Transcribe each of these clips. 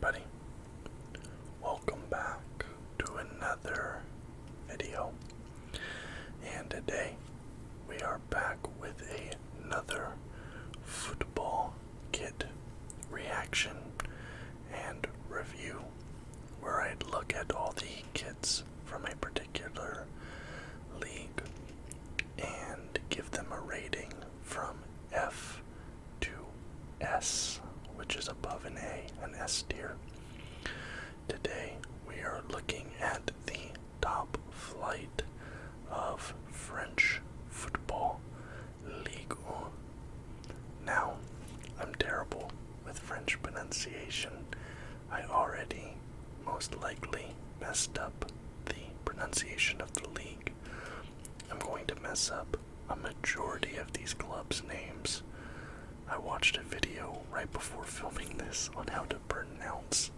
everybody. Welcome back to another video. And today we are back with another football kit reaction and review where I'd look at all the kits from a particular league and give them a rating from F to S, which is above an A, an S tier. Today we are looking at the top flight of French football, Ligue. Now, I'm terrible with French pronunciation. I already most likely messed up the pronunciation of the league. I'm going to mess up a majority of these clubs' names. I watched a video right before filming this on how to pronounce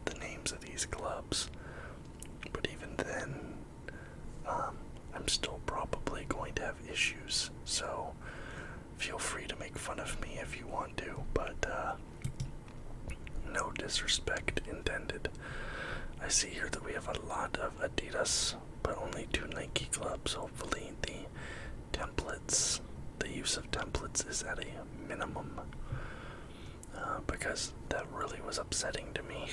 the names of these clubs, but even then, I'm still probably going to have issues, so feel free to make fun of me if you want to, but no disrespect intended. I see here that we have a lot of Adidas, but only 2 Nike clubs. Hopefully the use of templates is at a minimum, because that really was upsetting to me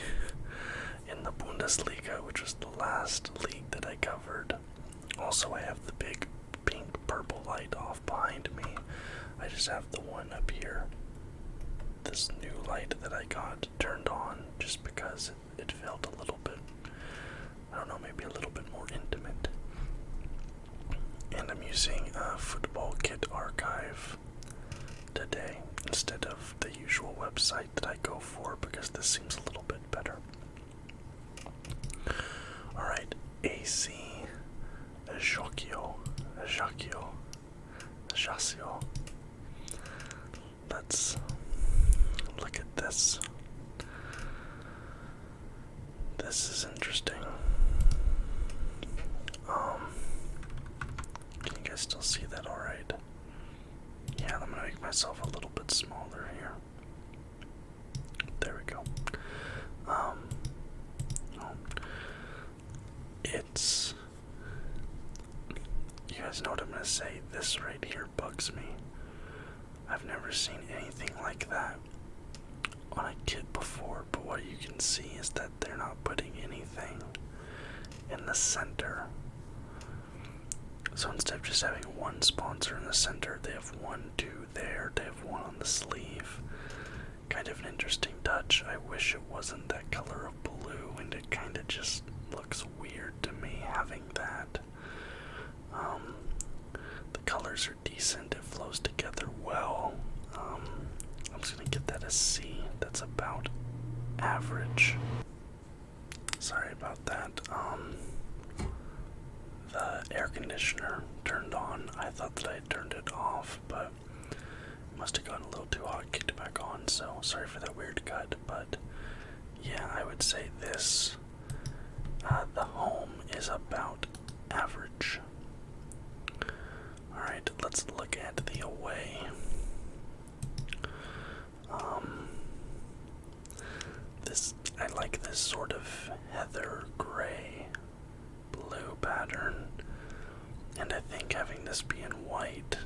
in the Bundesliga, which was the last league that I covered. Also, I have the big pink purple light off behind me. I just have the one up here, this new light that I got turned on just because it felt a little bit, I don't know, maybe a little bit more intimate. And I'm using Football Kit Archive today instead of the usual website that I go for, because this seems a little bit better. Alright, AC Ajaccio. Let's look at this. This is interesting. Can you guys still see that alright? Yeah, I'm gonna make myself a little bit smaller here. There we go. You guys know what I'm gonna say. This right here bugs me. I've never seen anything like that on a kit before, but what you can see is that they're not putting anything in the center. So instead of just having one sponsor in the center, they have 1, 2 there, they have 1 on the sleeve. Kind of an interesting touch. I wish it wasn't that color of blue, and it kind of just looks weird to me having that. The colors are decent, it flows together well. I'm just gonna get that a C. That's about average. Sorry about that. The air conditioner turned on. I thought that I had turned it off, but it must have gotten a little too hot, kicked it back on, so sorry for that weird cut. But yeah, I would say this, the home is about average. Alright, let's look at the away. I like this sort of heather gray blue pattern, and I think having this be in white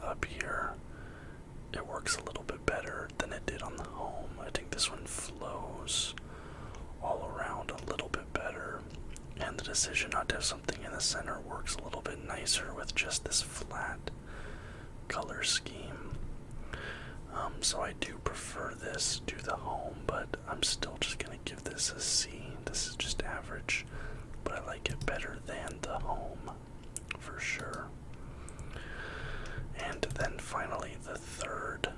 up here, it works a little bit better than it did on the home. I think this one flows all around a little bit better, and the decision not to have something in the center works a little bit nicer with just this flat color scheme. So I do prefer this to the home, but I'm still just gonna give this a C. This is just average, but I like it better than the home, for sure. And then finally the third.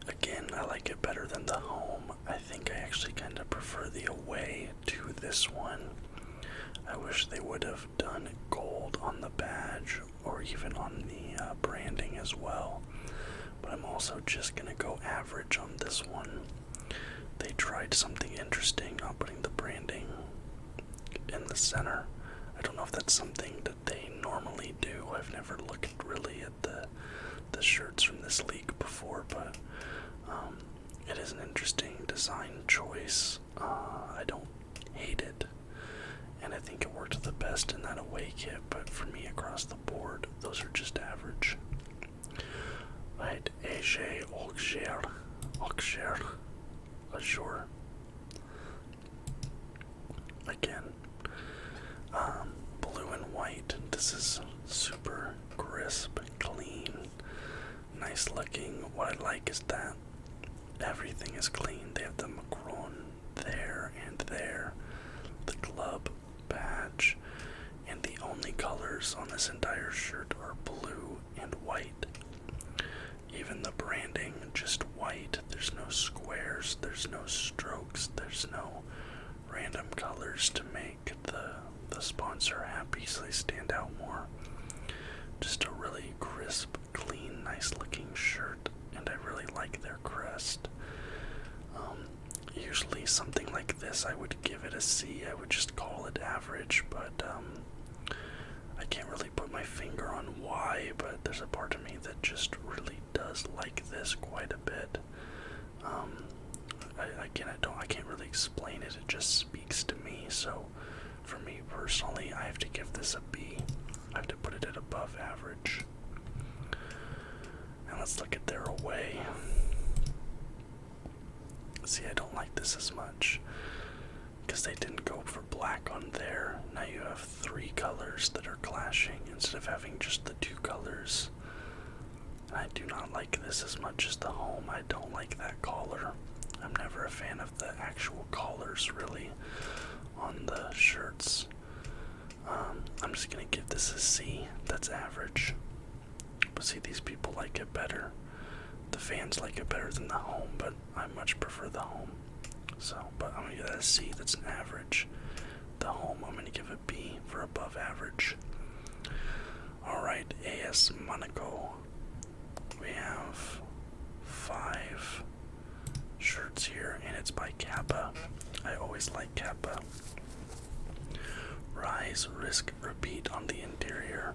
Again, I like it better than the home. I think I actually kind of prefer the away to this one. I wish they would have done gold on the badge, or even on the branding as well. But I'm also just gonna go average on this one. They tried something interesting, not putting the branding in the center. I don't know if that's something that they normally do. I've never looked really at the the shirts from this league before, but it is an interesting design choice. I don't hate it, and I think it worked the best in that away kit, but for me across the board, those are just average. Right, Auxerre, Azure. Again, blue and white. This is super crisp, clean, nice looking. What I like is that everything is clean. They have the Macron there and there, the club badge, and the only colors on this entire shirt are blue and white. Even the branding, just white. There's no squares, there's no strokes, there's no random colors to make the sponsor happy, so they stand out more. Just a really crisp, clean, nice looking shirt, and I really like their crest. Usually something like this I would give it a C. I would just call it average, but I can't really put my finger on why, but there's a part of me that just really does like this quite a bit. I can't really explain it. It just speaks to me. So, for me personally, I have to give this a B. I have to put it at above average. And let's look at their away. See, I don't like this as much because they didn't go for black on there. Now you have 3 colors that are clashing instead of having just the 2 colors. I do not like this as much as the home. I don't like that collar. I'm never a fan of the actual collars, really, on the shirts. I'm just going to give this a C. That's average. But see, these people like it better. The fans like it better than the home, but I much prefer the home. So, but I'm going to give that a C. That's an average. The home, I'm going to give a B for above average. Alright, AS Monaco. We have 5 shirts here, and it's by Kappa. I always like Kappa. Rise, risk, repeat on the interior.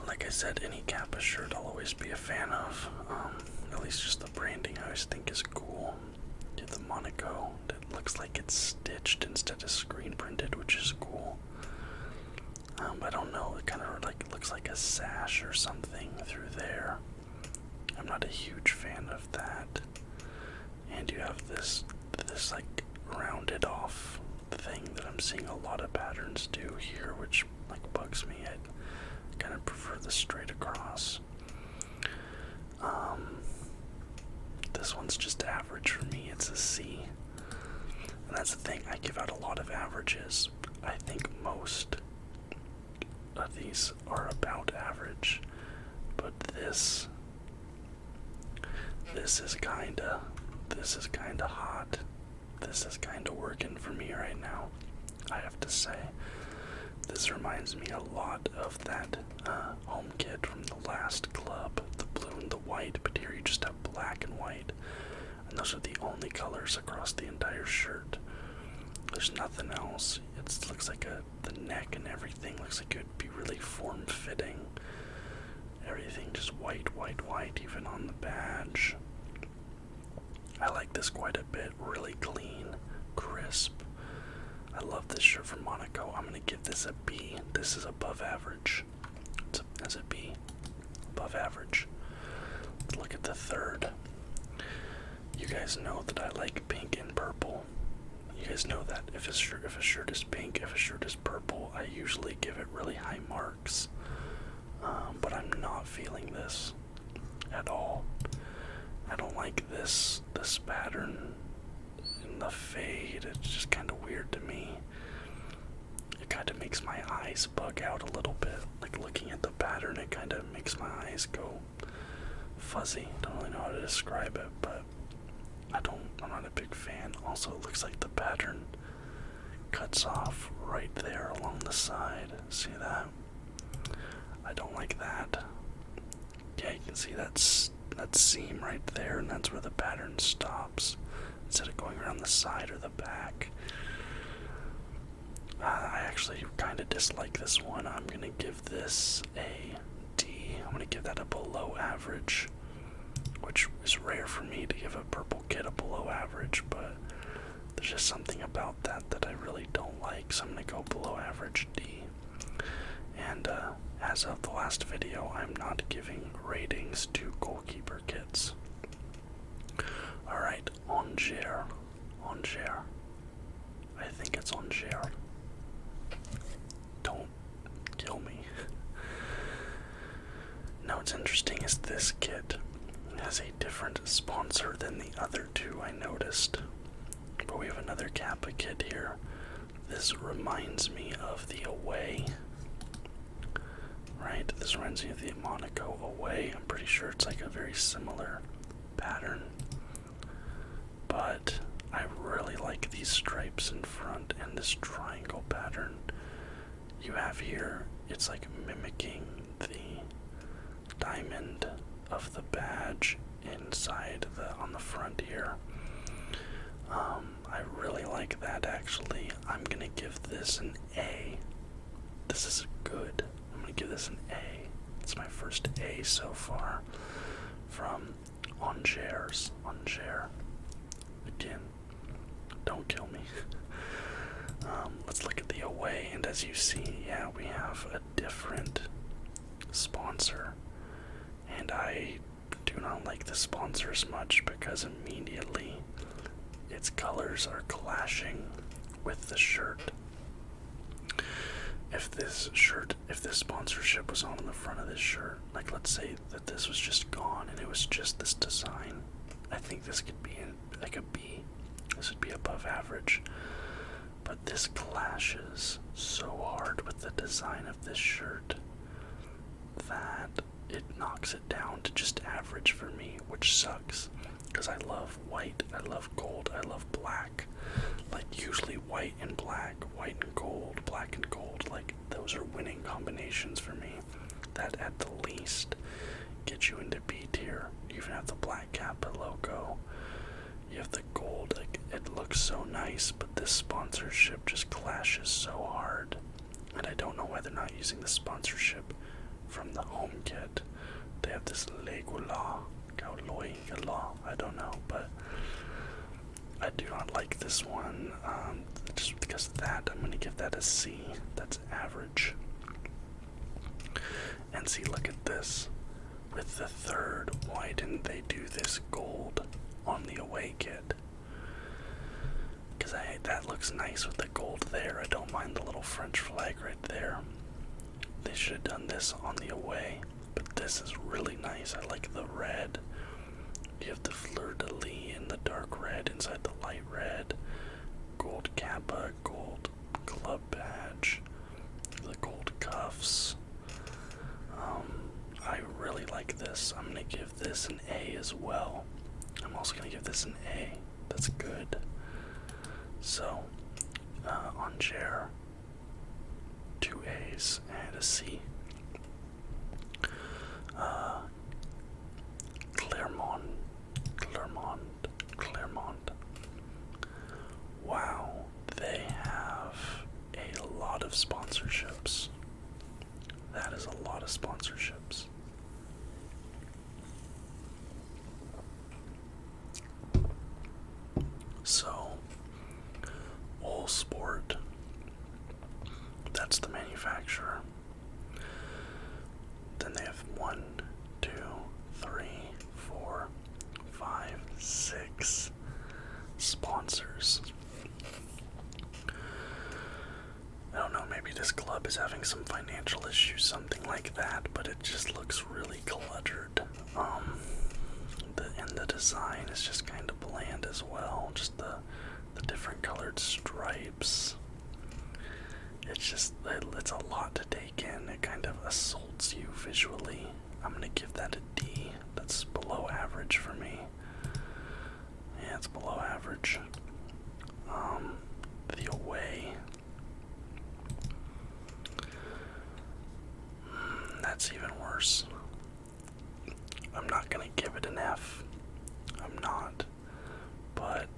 Like I said, any Kappa shirt I'll always be a fan of. At least just the branding I always think is cool. You have the Monaco that looks like it's stitched instead of screen printed, which is cool. I don't know, it kind of looks like a sash or something through there. I'm not a huge fan of that. And you have this like rounded off thing that I'm seeing a lot of patterns do here, which like bugs me. I kind of prefer the straight across. This one's just average for me. It's a C. And that's the thing, I give out a lot of averages. I think most of these are about average, but this is kinda hot. This is kinda working for me right now, I have to say. This reminds me a lot of that home kit from the last club, the blue and the white, but here you just have black and white, and those are the only colors across the entire shirt. There's nothing else. It looks like the neck and everything looks like it would be really form-fitting. Everything just white, white, white, even on the badge. I like this quite a bit. Really clean, crisp. I love this shirt from Monaco. I'm going to give this a B. This is above average. It's a B. Above average. Let's look at the third. You guys know that I like pink and purple. You guys know that if a shirt is pink, if a shirt is purple, I usually give it really high marks. But I'm not feeling this at all. I don't like this pattern in the fade. It's just kind of weird to me. It kind of makes my eyes bug out a little bit. Like looking at the pattern, it kind of makes my eyes go fuzzy. Don't really know how to describe it, but I'm not a big fan. Also, it looks like the pattern cuts off right there along the side. See that? I don't like that. Yeah, you can see that seam right there, and that's where the pattern stops, instead of going around the side or the back. I actually kind of dislike this one. I'm going to give this a D. I'm going to give that a below average, which is rare for me to give a purple kit a below average, but there's just something about that I really don't like, so I'm going to go below average D. And as of the last video, I'm not giving ratings to goalkeeper kits. Alright, Auxerre. I think it's Auxerre. Don't kill me. Now what's interesting is this kit has a different sponsor than the other two I noticed. But we have another Kappa kit here. This reminds me of the away. Right? This reminds me of the Monaco away. I'm pretty sure it's like a very similar pattern. But I really like these stripes in front and this triangle pattern you have here. It's like mimicking the diamond of the badge inside on the front here. I really like that actually. I'm gonna give this an A. This is good. I'm gonna give this an A. It's my first A so far from Auxerre. Again, don't kill me. Let's look at the away, and as you see, yeah, we have a different sponsor. And I do not like the sponsor as much because immediately its colors are clashing with the shirt. If this sponsorship was on the front of this shirt, like let's say that this was just gone and it was just this design, I think this could be like a B. This would be above average. But this clashes so hard with the design of this shirt that it knocks it down to just average for me, which sucks. Because I love white, I love gold, I love black. Like usually white and black, white and gold, black and gold, like those are winning combinations for me. That at the least get you into B tier. You even have the black Kappa logo. You have the gold, like it looks so nice, but this sponsorship just clashes so hard. And I don't know why they're not using the sponsorship from the home kit. They have this Ligue, I don't know, but I do not like this one. Just because of that, I'm going to give that a C. That's average. And see, look at this. With the third, why didn't they do this gold on the away kit? Because that looks nice with the gold there. I don't mind the little French flag right there. They should have done this on the away. But this is really nice. I like the red. You have the fleur-de-lis in the dark red inside the light red. Gold Kappa, gold club badge, the gold cuffs. I really like this. I'm going to give this an A as well. I'm also going to give this an A. That's good. So, Auxerre, 2 A's and a C. Clermont. Wow, they have a lot of sponsorships. That is a lot of sponsorships. So, All Sport, that's the manufacturer. Then they have 1, 2, 3, 4, 5, 6 sponsors. I don't know, maybe this club is having some financial issues, something like that, but it just looks really cluttered. And the design is just kind of bland as well, just the different colored stripes. It's a lot to take in. It kind of assaults you visually. I'm gonna give that a D. That's below average for me. Yeah, it's below average. The away. That's even worse. I'm not gonna give it an F. I'm not. But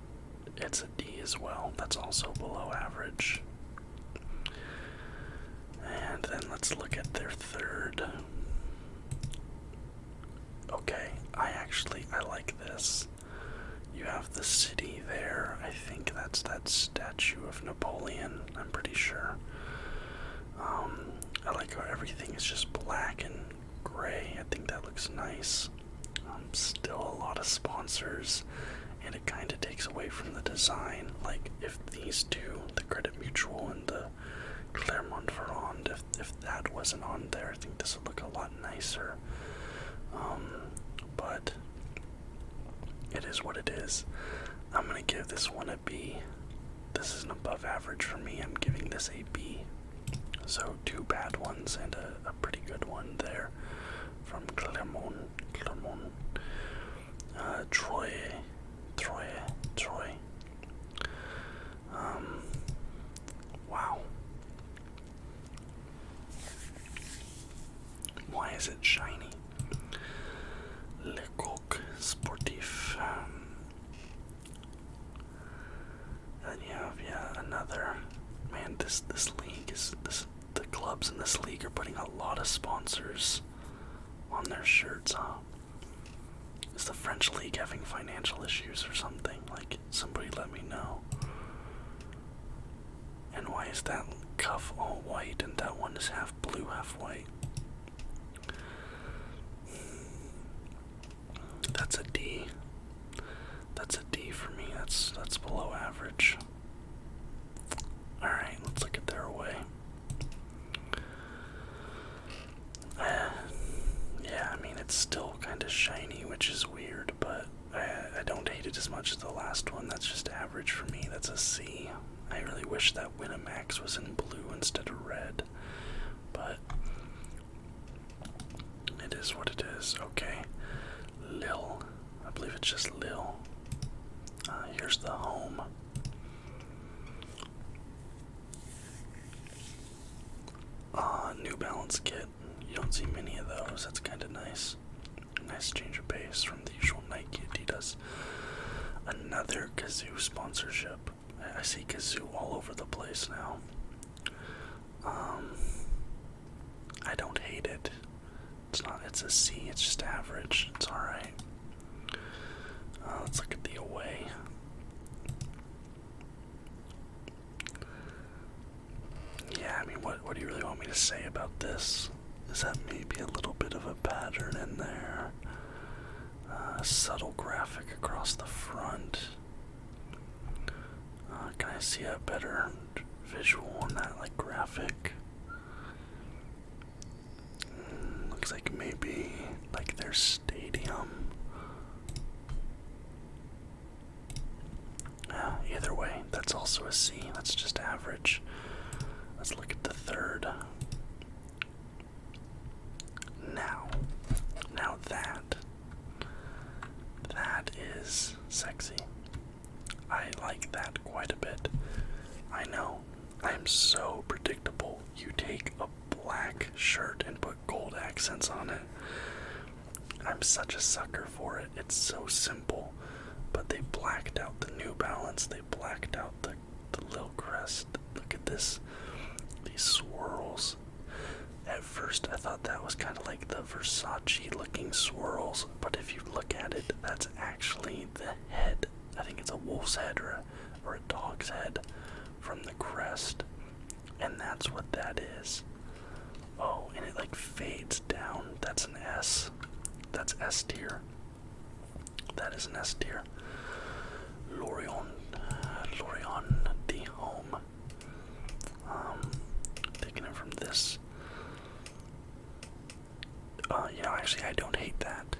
it's a D as well. That's also below average. And then let's look at their third. Okay, I like this. You have the city there. I think that's that statue of Napoleon, I'm pretty sure. I like how everything is just black and gray. I think that looks nice. Still a lot of sponsors, and it kind of takes away from the design. Like, if these two, the Credit Mutual and the Clermont Foot, if that wasn't on there, I think this would look a lot nicer. But it is what it is. I'm gonna give this one a B. This is an above average for me. I'm giving this a B. So 2 bad ones and a pretty good one there from Clermont. Troyes. Wow. Why is it shiny? Le Coq Sportif. Then you have, another. Man, this league is the clubs in this league are putting a lot of sponsors on their shirts, huh? Is the French league having financial issues or something? Like, somebody let me know. And why is that cuff all white and that one is half blue, half white? That's a D. That's a D for me. That's below average. Alright, let's look at their away. Yeah, I mean, it's still kind of shiny, which is weird, but I don't hate it as much as the last one. That's just average for me. That's a C. I really wish that Winamax was in blue instead of red, but it is what it is. Okay, Lille. I believe it's just Lille. Here's the home. New Balance kit. You don't see many of those. That's kind of nice. Nice change of pace from the usual Nike Adidas. Another Kazoo sponsorship. I see Kazoo all over the place now. I don't hate it. It's a C. It's just average. It's alright. Let's look at the away. Yeah, I mean, what do you really want me to say about this? Is that maybe a little bit of a pattern in there? Subtle graphic across the front. Can I see a better visual on that, like, graphic? Looks like maybe, like, their stadium. Either way, that's also a C. That's just average. Let's look at the third. Now that is sexy. I like that quite a bit. I know, I am so predictable. You take a black shirt and put gold accents on it. I'm such a sucker for it. It's so simple. But they blacked out the New Balance. They blacked out the Lille crest. Look at this. These swirls. At first I thought that was kind of like the Versace looking swirls, but if you look at it, that's actually the head. I think it's a wolf's head or a dog's head from the crest, and that's what that is. Oh, and it like fades down. That's an S. That's S tier. That is an S tier. Lorient, the home. Taking it from this. Actually, I don't hate that.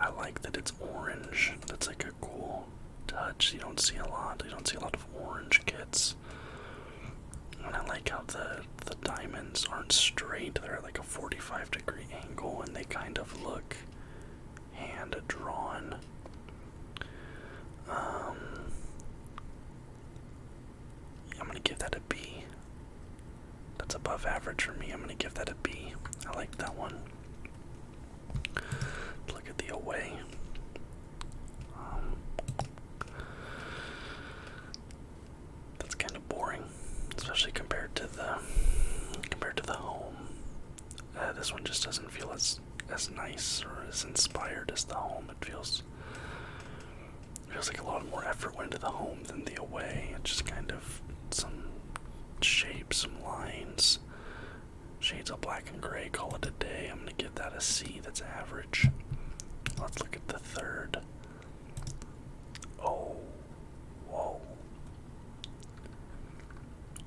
I like that it's orange. That's like a cool touch. You don't see a lot. You don't see a lot of orange kits. And I like how the diamonds aren't straight. They're at like a 45-degree angle, and they kind of look hand-drawn. I'm gonna give that a B. That's above average for me. I'm gonna give that a B. I like that one. Look at the away. That's kind of boring, especially compared to the home. This one just doesn't feel as as nice or as inspired as the home. It feels like a lot more effort went into the home than the away. It's just kind of some shapes, some lines, shades of black and gray, call it a day. I'm going to give that a C. That's average. Let's look at the third. Oh, whoa.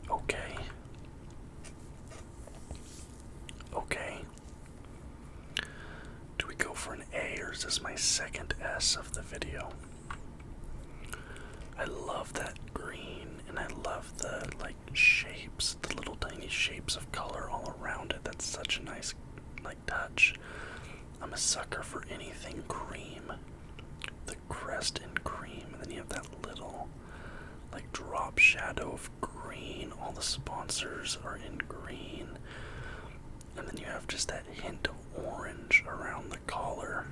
Okay. Do we go for an A, or is this my second S of the video? I love that green, and I love the shapes, the little tiny shapes of color all around it. That's such a nice touch. I'm a sucker for anything cream. The crest in cream, and then you have that little drop shadow of green. All the sponsors are in green, and then you have just that hint of orange around the collar.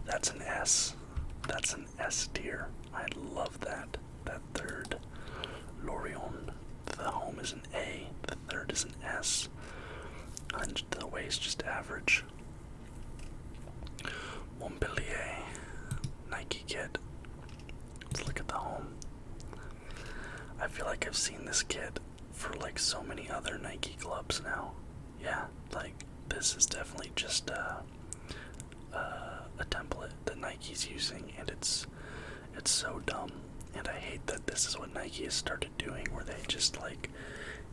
That's an S. That's an S tier. I love that. That third, Lorient. The home is an A. The third is an S. And the away is just average. Montpellier. Nike kit. Let's look at the home. I feel like I've seen this kit for so many other Nike clubs now. Yeah, this is definitely just a template that Nike's using, and it's so dumb. And I hate that this is what Nike has started doing, where they just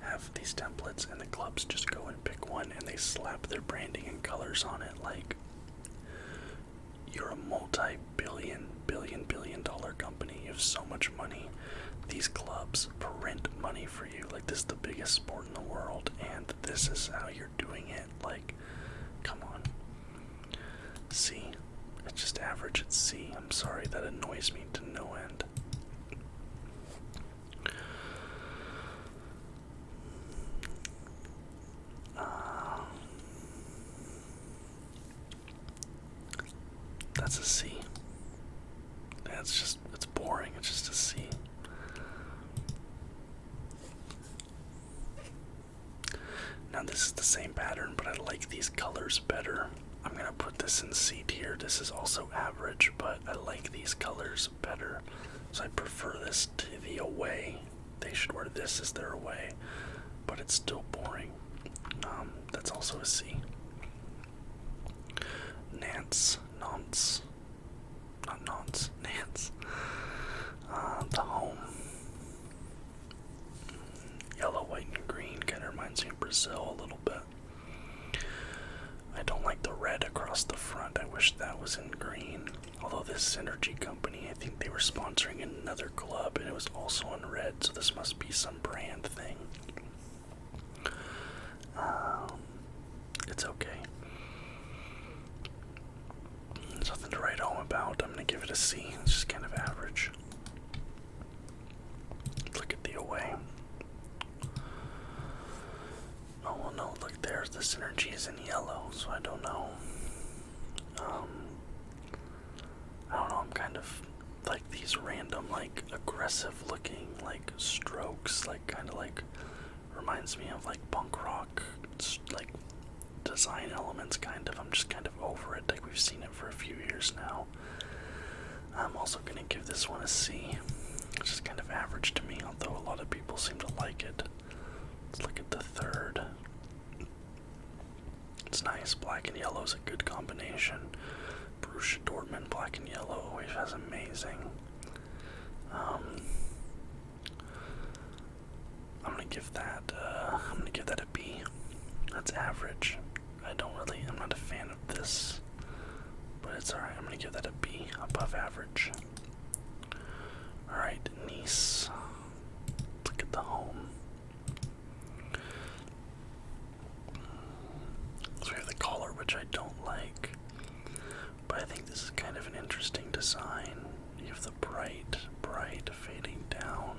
have these templates and the clubs just go and pick one and they slap their branding and colors on it. You're a billion dollar company. You have so much money. These clubs print money for you. This is the biggest sport in the world, and this is how you're doing it. Come on. C. It's just average at C. I'm sorry, that annoys me to no end. That's a C. It's boring. It's just a C. Now this is the same pattern, but I like these colors better. I'm gonna put this in C tier. This is also average, but I like these colors better. So I prefer this to the away. They should wear this as their away, but it's still boring. That's also a C. Nantes. The home. Yellow, white, and green kind of reminds me of Brazil a little bit. I don't like the red across the front. I wish that was in green. Although this Synergy company, I think they were sponsoring another club, and it was also in red, so this must be some brand thing. It's okay. There's nothing to write home about. I'm going to give it a C. It's just kind of average. Let's look at the away. Oh, well, no, look, there's the Synergy is in yellow, so I don't know. I don't know, I'm kind of like these random, aggressive looking, strokes, kind of reminds me of, punk rock, design elements, kind of. I'm just kind of over it. We've seen it for a few years now. I'm also going to give this one a C. It's just kind of average to me, although a lot of people seem to like it. Let's look at the third. It's nice. Black and yellow is a good combination. Borussia Dortmund, black and yellow, always has amazing. I'm gonna give that a B. That's average. I'm not a fan of this, but it's alright. I'm gonna give that a B, above average. Alright, Nice. Look at the home. So we have the collar, which I don't like, but I think this is kind of an interesting design. You have the bright fading down,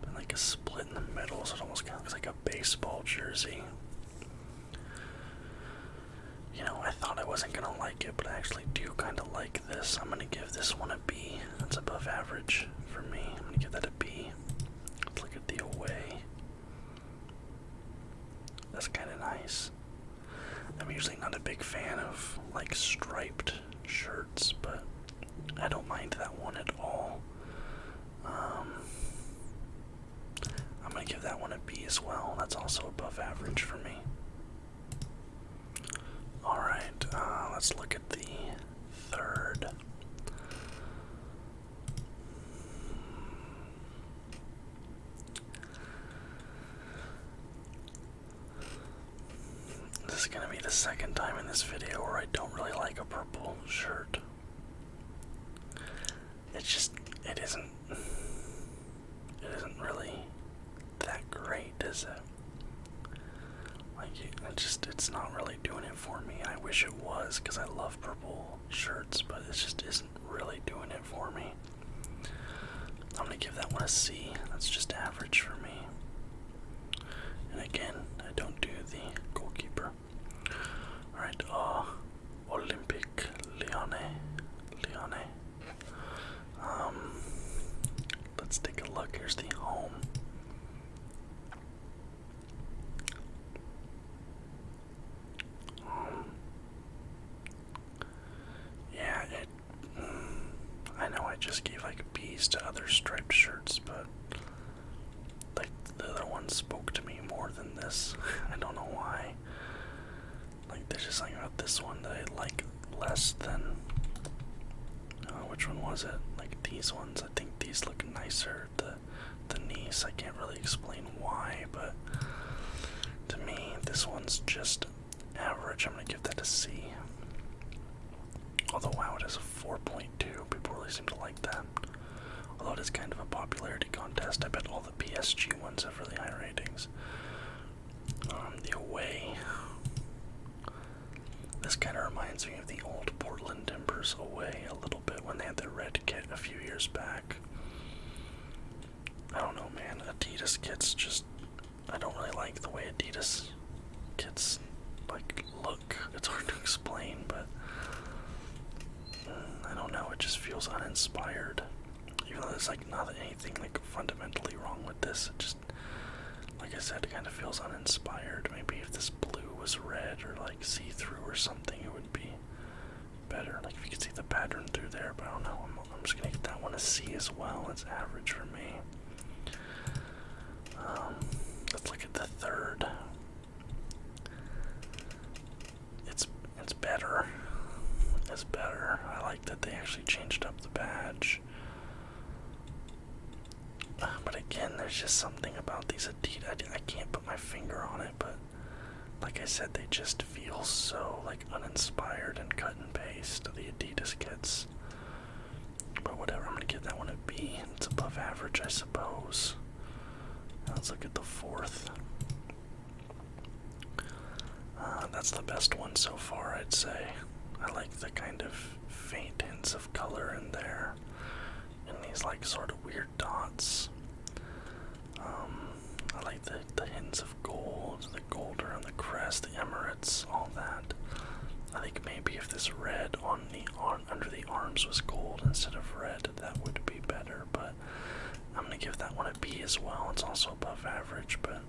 but a split in the middle, so it almost kind of looks like a baseball jersey. I thought I wasn't gonna like it, but I actually do kind of like this. I'm gonna give this one a B. That's above average for me. I'm gonna give that a B. Let's look at the away. That's kind of nice. I'm usually usually not a big fan of like striped shirts, but I don't mind that one at all. I'm gonna give that one a B as well. That's also above average for me. Alright, let's look at the third. This is gonna be the second time in this video where I don't really like a purple shirt. It isn't really that great, is it? Like, it's not really doing it for me. I wish it was, because I love purple shirts, but it just isn't really doing it for me. I'm gonna give that one a C. That's just average for me. And again, I don't do the goalkeeper. Alright, Olympique Lyonnais. Let's take a look. Here's the home. Yeah, I know I just gave like B's to other striped shirts, but like the other one spoke to me more than this. I don't know why. Like, there's just something about this one that I like less than which one was it? Like these ones. I think these look nicer. The Nice, I can't really explain why, but to me this one's just average. I'm gonna give that a C. Although wow, it has a 4.2. People really seem to like that. Although it is kind of a popularity contest, I bet all the PSG ones have really high ratings. The away. This kind of reminds me of the old Portland Timbers away a little bit when they had their red kit a few years back. I don't know, man. Adidas kits just, I don't really like the way Adidas kits like look. It's hard to explain, but I don't know. It just feels uninspired. Even though there's like not anything like fundamentally wrong with this, it just, like I said, it kind of feels uninspired. Maybe if this blue was red or like see-through or something, it would be better. Like if you could see the pattern through there, but I don't know. I'm just gonna give that one a C as well. It's average for me. Let's look at the third. It's better. It's better. I like that they actually changed up the badge. But again, there's just something about these Adidas. I can't put my finger on it, but like I said, they just feel so like uninspired and cut and paste, the Adidas kits. But whatever, I'm gonna give that one a B. It's above average, I suppose. Now let's look at the fourth. That's the best one so far, I'd say. I like the kind of faint hints of color in there, and these like sort of weird dots. I like the hints of gold, the gold around the crest, the Emirates, all that. I think maybe if this red on under the arms was gold instead of red, that would be better, but I'm gonna give that one a B as well. It's also above average, but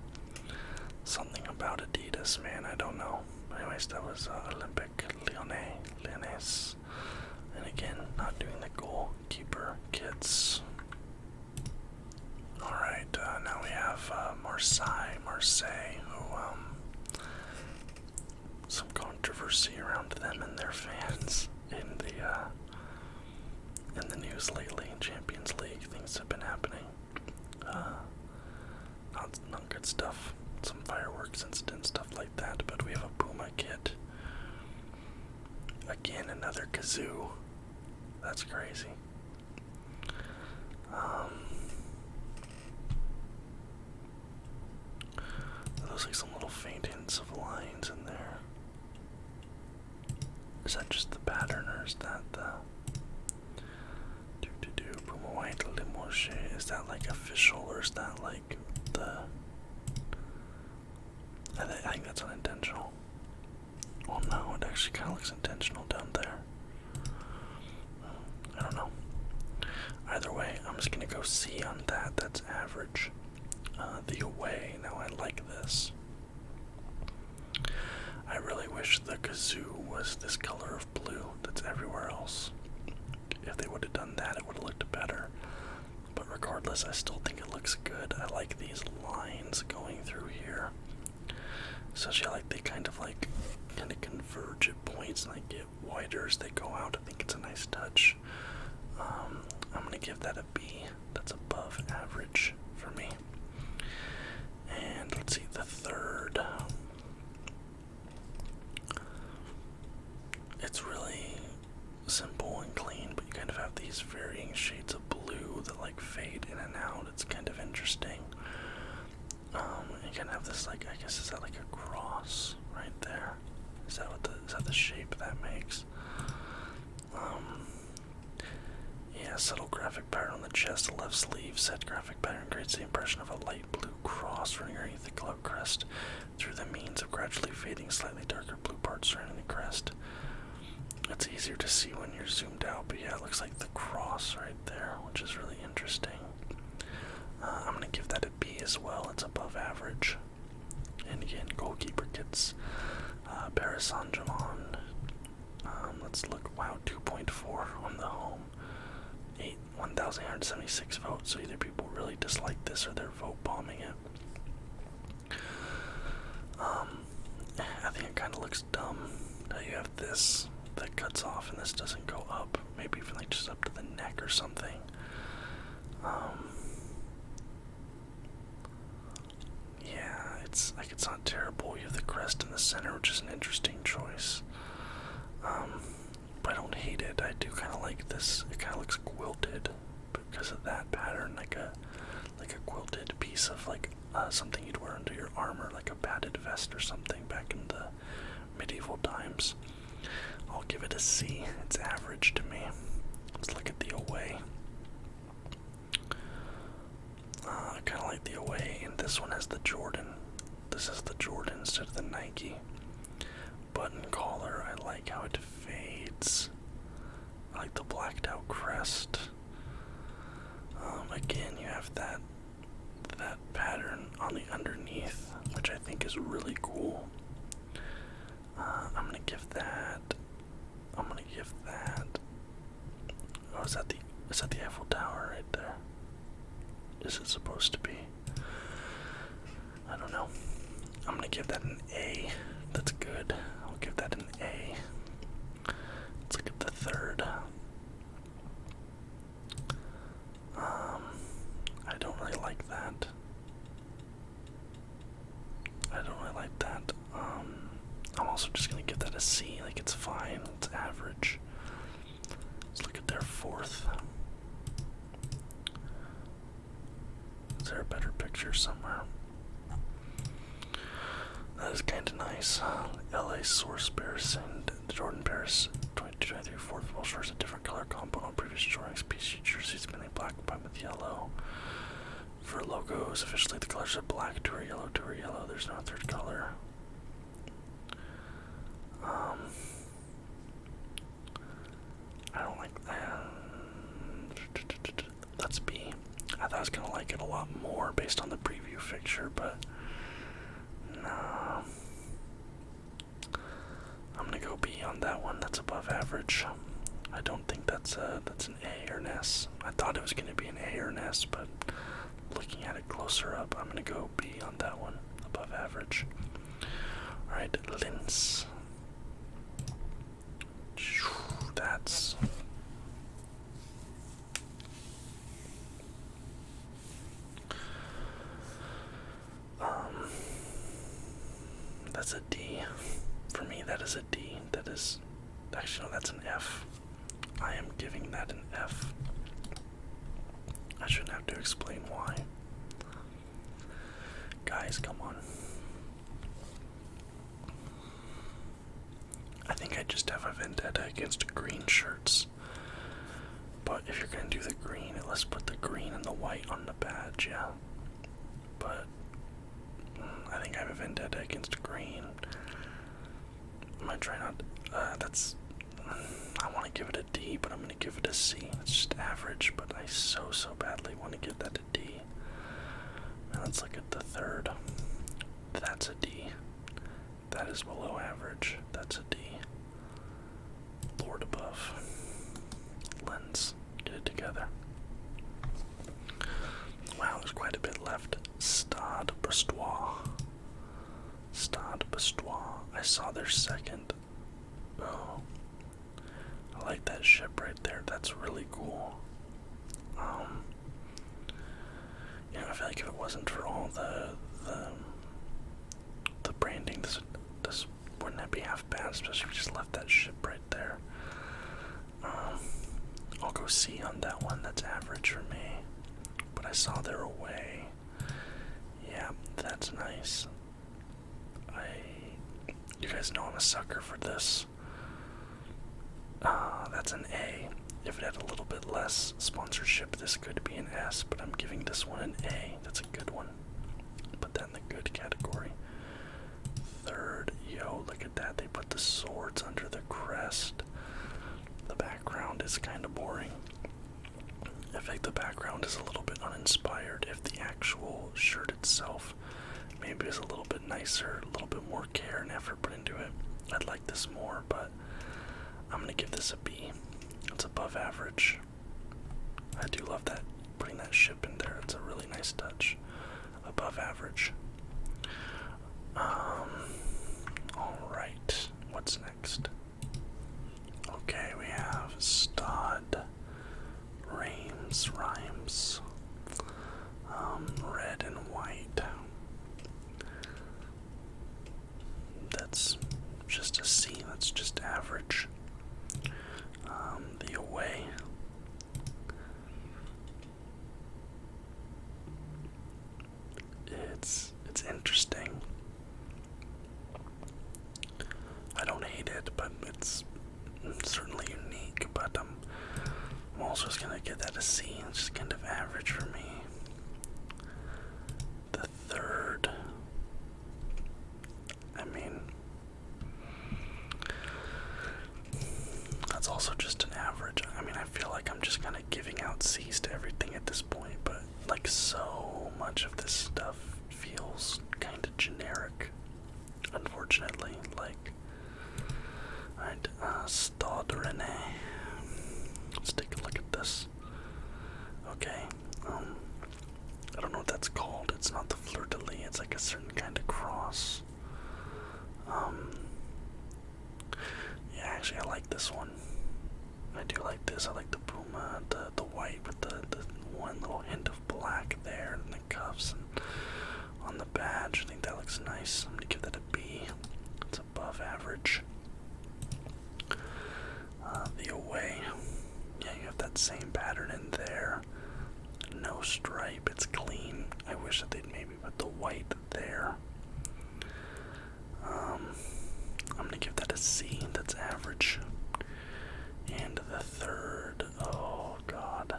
something about Adidas, man, I don't know. Anyways, that was Olympique Lyonnais. And again, not doing the goalkeeper kits. Alright, now we have Marseille, who, some controversy around them and their fans in the news lately. In Champions League, things have been happening. Not good stuff. Some fireworks incidents, stuff like that. But we have a Puma kit. Again, another kazoo. That's crazy. There's like some little faint hints of lines in there. Is that just the pattern, or is that the Puma White Limoges? Is that like official, or is that like the? I think that's unintentional. Well, no, it actually kind of looks intentional down there. I don't know. Either way, I'm just gonna go C on that. That's average. The away. Now I like this. I really wish the zoo was this color of blue that's everywhere else. If they would have done that, it would have looked better. But regardless, I still think it looks good. I like these lines going through here. Especially like they kind of converge at points and like get wider as they go out. I think it's a nice touch. I'm gonna give that a B. That's above average for me. And let's see, the third. It's really simple and clean, but you kind of have these varying shades of blue that like fade in and out. It's kind of interesting. You kind of have this like, I guess, is that like a cross right there? Is that the shape that makes? Yeah, subtle graphic pattern on the chest, the left sleeve. Said graphic pattern creates the impression of a light blue cross running underneath the club crest through the means of gradually fading slightly darker blue parts surrounding the crest. It's easier to see when you're zoomed out, but yeah, it looks like the cross right there, which is really interesting. I'm going to give that a B as well. It's above average. And again, goalkeeper gets Paris Saint-Germain. Let's look. Wow, 2.4 on the home. 1,876 votes. So either people really dislike this or they're vote bombing it. I think it kind of looks dumb that you have this that cuts off and this doesn't go up. Maybe even like just up to the neck or something. Yeah, it's not terrible. You have the crest in the center, which is an interesting choice. But I don't hate it. I do kind of like this. It kind of looks quilted because of that pattern, like a quilted piece of like something you'd wear under your armor, like a padded vest or something back in the medieval times. I'll give it a C. It's average to me. Let's look at the away. I kind of like the away, and this one has the Jordan. This is the Jordan instead of the Nike. Button collar, I like how it fades. I like the blacked out crest. Again, you have that pattern on the underneath, which I think is really cool. I'm gonna give that. Oh, is that the Eiffel Tower right there? Is it supposed to be? I don't know. I'm gonna give that an A. That's good. I'll give that an A. Let's look at the third. I don't really like that. I'm also just gonna give that a C. Like, it's fine. It's average. Let's look at their fourth. Is there a better picture somewhere? That is kind of nice. LA Source Bears and Jordan Paris 22-23 fourth ball shorts, a different color combo on previous drawings. PC jerseys mainly black combined with yellow. For logos, officially the colors are black to yellow to yellow. There's no third color. I don't like that. That's B. I thought I was gonna like it a lot more based on the preview picture, but no. I'm gonna go B on that one. That's above average. I don't think that's an A or an S. I thought it was gonna be an A or an S, but looking at it closer up, I'm gonna go B on that one. Above average. Alright, Linz. That's a D. For me, that is a D. That is, actually no, that's an F. I am giving that an F. I shouldn't have to explain why. Guys, come on. I think I just have a vendetta against green shirts. But if you're gonna do the green, let's put the green and the white on the badge, yeah. But I think I have a vendetta against green. I'm gonna try not. I want to give it a D, but I'm gonna give it a C. It's just average, but I so badly want to give that a D. Now let's look at the third. That's a D. That is below average. That's a D. saw their second. Oh, I like that ship right there. That's really cool. I feel like if it wasn't for all the branding, this wouldn't be half bad, especially if we just left that ship right there. I'll go C on that one. That's average for me. But I saw they're away. Yeah, that's nice. You guys know I'm a sucker for this. That's an A. If it had a little bit less sponsorship, this could be an S, but I'm giving this one an A. That's a good one. Put that in the good category. Third, yo, look at that. They put the swords under the crest. The background is kind of boring. I think the background is a little bit uninspired. If the actual shirt itself maybe is a little bit nicer, a little bit more care and effort put into it, I'd like this more, but I'm going to give this a B. It's above average. I do love that, putting that ship in there. It's a really nice touch. Above average. Alright, what's next? Okay, we have Stade Reims, red and white. That's just a C, that's just average. The away. It's interesting. I don't hate it, but it's certainly unique, but I'm also just gonna give that a C. It's just kind of average for me. The third, I mean, that's also just an average. I mean, I feel like I'm just kind of giving out C's to everything at this point, but like so much of this stuff feels kind of generic, unfortunately. Like, alright, Stade Reims. Let's take a look at this. Okay, I don't know what that's called. It's not the fleur-de-lis, it's like a certain kind of cross. Yeah, actually I like this one. I do like this. I like the Puma, the white with the one little hint of black there, and the cuffs and on the badge. I think that looks nice. I'm gonna give that a B. It's above average. The away. Yeah, you have that same pattern in there. No stripe, it's clean. I wish that they'd maybe put the white there. I'm gonna give that a C. That's average. And the third, oh god,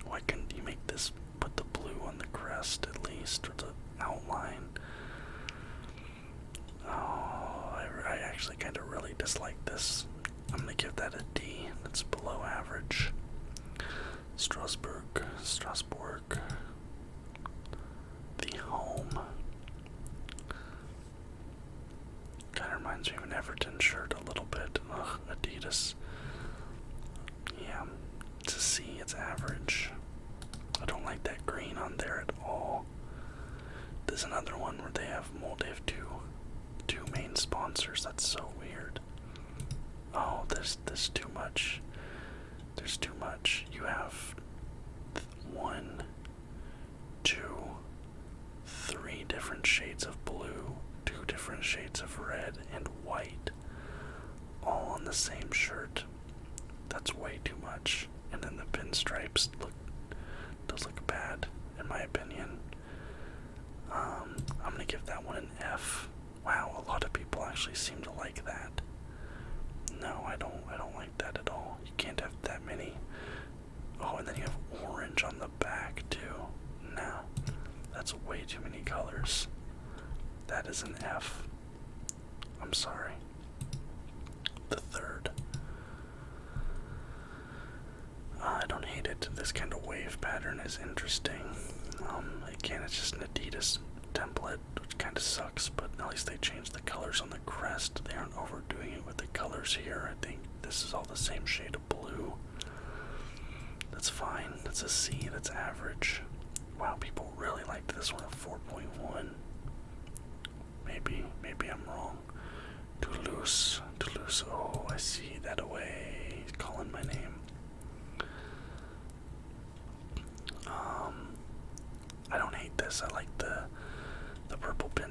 why couldn't you make this, put the blue on the crest at least, or the outline? Oh, I actually kind of really dislike this. I'm gonna give that a D. That's below average. Strasbourg, the home. Kind of reminds me of an Everton shirt a little bit. Ugh, Adidas. Yeah, it's a C, it's average. I don't like that green on there at all. There's another one where they have two main sponsors. That's so weird. Oh, there's too much. There's too much. You have 1, 2, 3 different shades of blue, 2 different shades of red and white, all on the same shirt. That's way too much. And then the pinstripes does look bad, in my opinion. I'm gonna give that one an F. Wow, a lot of people actually seem to like that. No, I don't like that at all. You can't have that many. Oh, and then you have orange on the back too. No, that's way too many colors. That is an F. I'm sorry. The third. I don't hate it. This kind of wave pattern is interesting. Again, it's just an Adidas template, which kind of sucks, but at least they changed the colors on the crest. They aren't overdoing it with the colors here. I think this is all the same shade of blue. That's fine. That's a C. That's average. Wow, people really liked this one at 4.1. Maybe I'm wrong.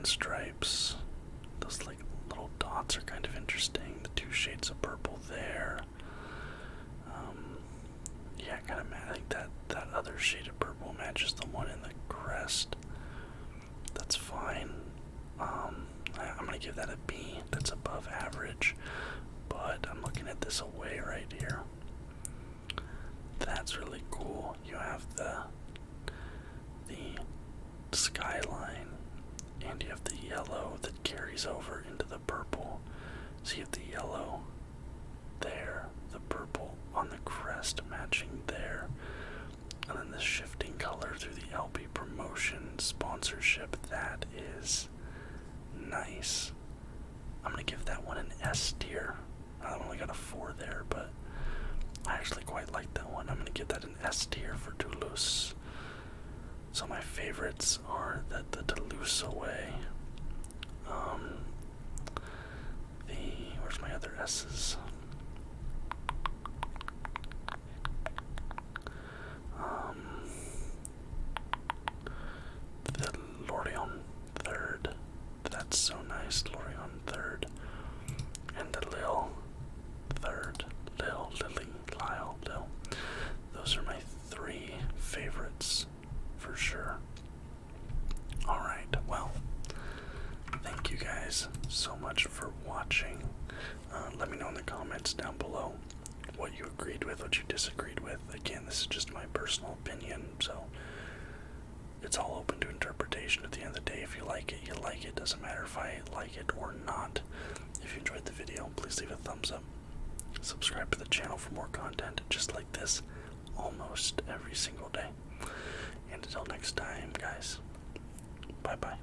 pinstripes. Those like little dots are kind of interesting. The two shades of purple there. Yeah, kind of. I think that other shade of purple matches the one in the crest. That's fine. I'm gonna give that a B. That's above average. But I'm looking at this away right here. That's really cool. You have the skyline, and you have the yellow that carries over into the purple. So you have the yellow there, the purple on the crest matching there, and then the shifting color through the LB promotion sponsorship. That is nice. I'm gonna give that one an S tier. I only got a 4 there, but I actually quite like that one. I'm gonna give that an S tier for Toulouse. So my favorites are the Toulouse away. Where's my other S's? The Lorient third. That's so nice. Lorient third. And the Lille third. Lille. Those are my 3 favorites for sure. Alright, well, thank you guys so much for watching. Let me know in the comments down below what you agreed with, what you disagreed with. Again, this is just my personal opinion, so it's all open to interpretation at the end of the day. If you like it, you like it. Doesn't matter if I like it or not. If you enjoyed the video, please leave a thumbs up. Subscribe to the channel for more content just like this almost every single day. And until next time, guys, bye-bye.